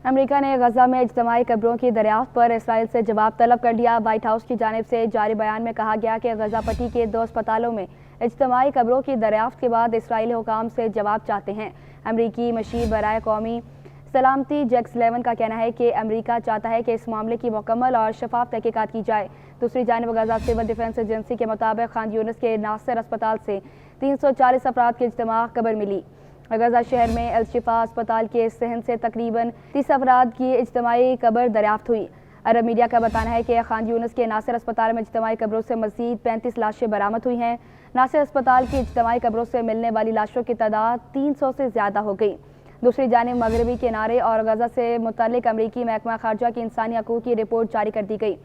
امریکہ نے غزہ میں اجتماعی قبروں کی دریافت پر اسرائیل سے جواب طلب کر لیا۔ وائٹ ہاؤس کی جانب سے جاری بیان میں کہا گیا کہ غزہ پٹی کے 2 اسپتالوں میں اجتماعی قبروں کی دریافت کے بعد اسرائیلی حکام سے جواب چاہتے ہیں۔ امریکی مشیر برائے قومی سلامتی جیک سلیون کا کہنا ہے کہ امریکہ چاہتا ہے کہ اس معاملے کی مکمل اور شفاف تحقیقات کی جائے۔ دوسری جانب غزہ سول ڈیفنس ایجنسی کے مطابق خان یونس کے ناصر اسپتال سے 340 افراد کی اجتماعی قبر ملی۔ غزہ شہر میں الشفا اسپتال کے صحن سے تقریباً 30 افراد کی اجتماعی قبر دریافت ہوئی۔ عرب میڈیا کا بتانا ہے کہ خان یونس کے ناصر اسپتال میں اجتماعی قبروں سے مزید 35 لاشیں برآمد ہوئی ہیں۔ ناصر اسپتال کی اجتماعی قبروں سے ملنے والی لاشوں کی تعداد 300 سے زیادہ ہو گئی۔ دوسری جانب مغربی کنارے اور غزہ سے متعلق امریکی محکمہ خارجہ کی انسانی حقوق کی رپورٹ جاری کر دی گئی۔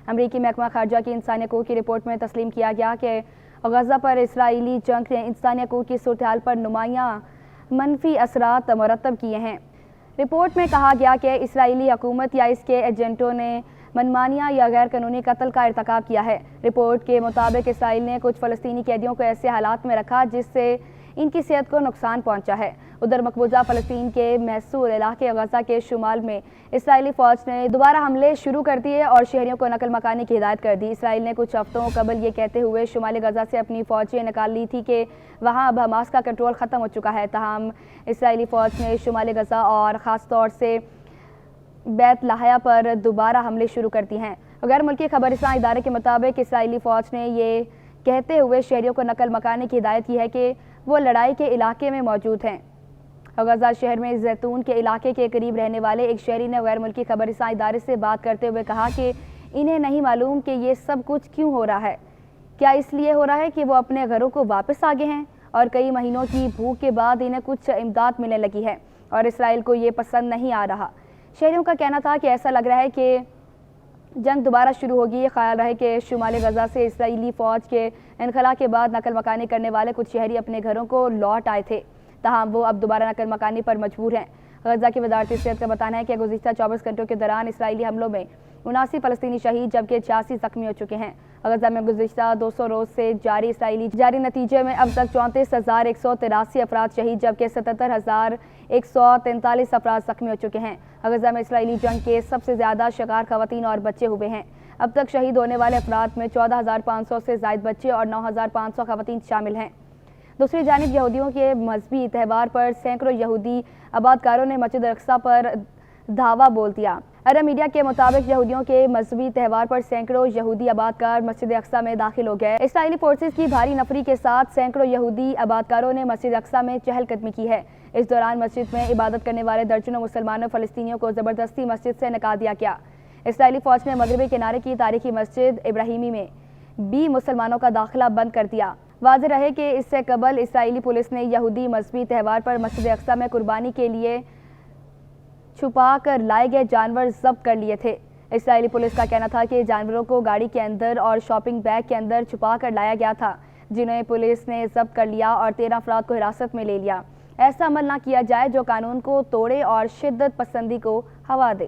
امریکی محکمہ خارجہ کی انسانی حقوق کی رپورٹ میں تسلیم کیا گیا کہ غزہ پر اسرائیلی جنگ نے انسانی حقوق کی صورتحال پر نمایاں منفی اثرات مرتب کیے ہیں۔ رپورٹ میں کہا گیا کہ اسرائیلی حکومت یا اس کے ایجنٹوں نے منمانیہ یا غیر قانونی قتل کا ارتکاب کیا ہے۔ رپورٹ کے مطابق اسرائیل نے کچھ فلسطینی قیدیوں کو ایسے حالات میں رکھا جس سے ان کی صحت کو نقصان پہنچا ہے۔ ادھر مقبوضہ فلسطین کے محصور علاقے غزہ کے شمال میں اسرائیلی فوج نے دوبارہ حملے شروع کر دیے اور شہریوں کو نقل مکانی کی ہدایت کر دی۔ اسرائیل نے کچھ ہفتوں قبل یہ کہتے ہوئے شمالی غزہ سے اپنی فوجیں نکال لی تھی کہ وہاں اب حماس کا کنٹرول ختم ہو چکا ہے۔ تاہم اسرائیلی فوج نے شمالی غزہ اور خاص طور سے بیت لاہیا پر دوبارہ حملے شروع کر دیے ہیں۔ غیر ملکی خبر رساں ادارے کے مطابق اسرائیلی فوج نے یہ کہتے ہوئے شہریوں کو نقل مکانی کی ہدایت کی ہے کہ وہ لڑائی کے علاقے میں موجود ہیں۔ غزہ شہر میں زیتون کے علاقے کے قریب رہنے والے ایک شہری نے غیر ملکی خبر رساں ادارے سے بات کرتے ہوئے کہا کہ انہیں نہیں معلوم کہ یہ سب کچھ کیوں ہو رہا ہے۔ کیا اس لیے ہو رہا ہے کہ وہ اپنے گھروں کو واپس آ گئے ہیں اور کئی مہینوں کی بھوک کے بعد انہیں کچھ امداد ملنے لگی ہے اور اسرائیل کو یہ پسند نہیں آ رہا۔ شہریوں کا کہنا تھا کہ ایسا لگ رہا ہے کہ جنگ دوبارہ شروع ہوگی۔ یہ خیال رہے کہ شمالی غزہ سے اسرائیلی فوج کے انخلا کے بعد نقل مکانی کرنے والے کچھ شہری اپنے گھروں کو لوٹ آئے تھے، تاہم وہ اب دوبارہ نقل مکانی پر مجبور ہیں۔ غزہ کی وزارت صحت کا بتانا ہے کہ گزشتہ 24 گھنٹوں کے دوران اسرائیلی حملوں میں 79 فلسطینی شہید جبکہ 86 زخمی ہو چکے ہیں۔ غزہ میں گزشتہ 200 روز سے جاری نتیجے میں اب تک 34,183 افراد شہید جبکہ 77,143 افراد زخمی ہو چکے ہیں۔ غزہ میں اسرائیلی جنگ کے سب سے زیادہ شکار خواتین اور بچے ہوئے ہیں۔ اب تک شہید ہونے والے افراد میں 14,500 سے زائد بچے اور 9,500 خواتین شامل ہیں۔ دوسری جانب یہودیوں کے مذہبی تہوار پر سینکڑوں یہودی آبادکاروں نے مسجد اقصی پر دھاوا بول دیا۔ عرب میڈیا کے مطابق یہودیوں کے مذہبی تہوار پر سینکڑوں یہودی آبادکار مسجد اقصی میں داخل ہو گئے۔ اسرائیلی فورسز کی بھاری نفری کے ساتھ سینکڑوں یہودی آبادکاروں نے مسجد اقصی میں چہل قدمی کی ہے۔ اس دوران مسجد میں عبادت کرنے والے درجنوں مسلمانوں فلسطینیوں کو زبردستی مسجد سے نکال دیا گیا۔ اسرائیلی فوج نے مغربی کنارے کی تاریخی مسجد ابراہیمی میں بھی مسلمانوں کا داخلہ بند کر دیا۔ واضح رہے کہ اس سے قبل اسرائیلی پولیس نے یہودی مذہبی تہوار پر مسجد اقصی میں قربانی کے لیے چھپا کر لائے گئے جانور ضبط کر لیے تھے۔ اسرائیلی پولیس کا کہنا تھا کہ جانوروں کو گاڑی کے اندر اور شاپنگ بیگ کے اندر چھپا کر لایا گیا تھا، جنہیں پولیس نے ضبط کر لیا اور 13 افراد کو حراست میں لے لیا۔ ایسا عمل نہ کیا جائے جو قانون کو توڑے اور شدت پسندی کو ہوا دے۔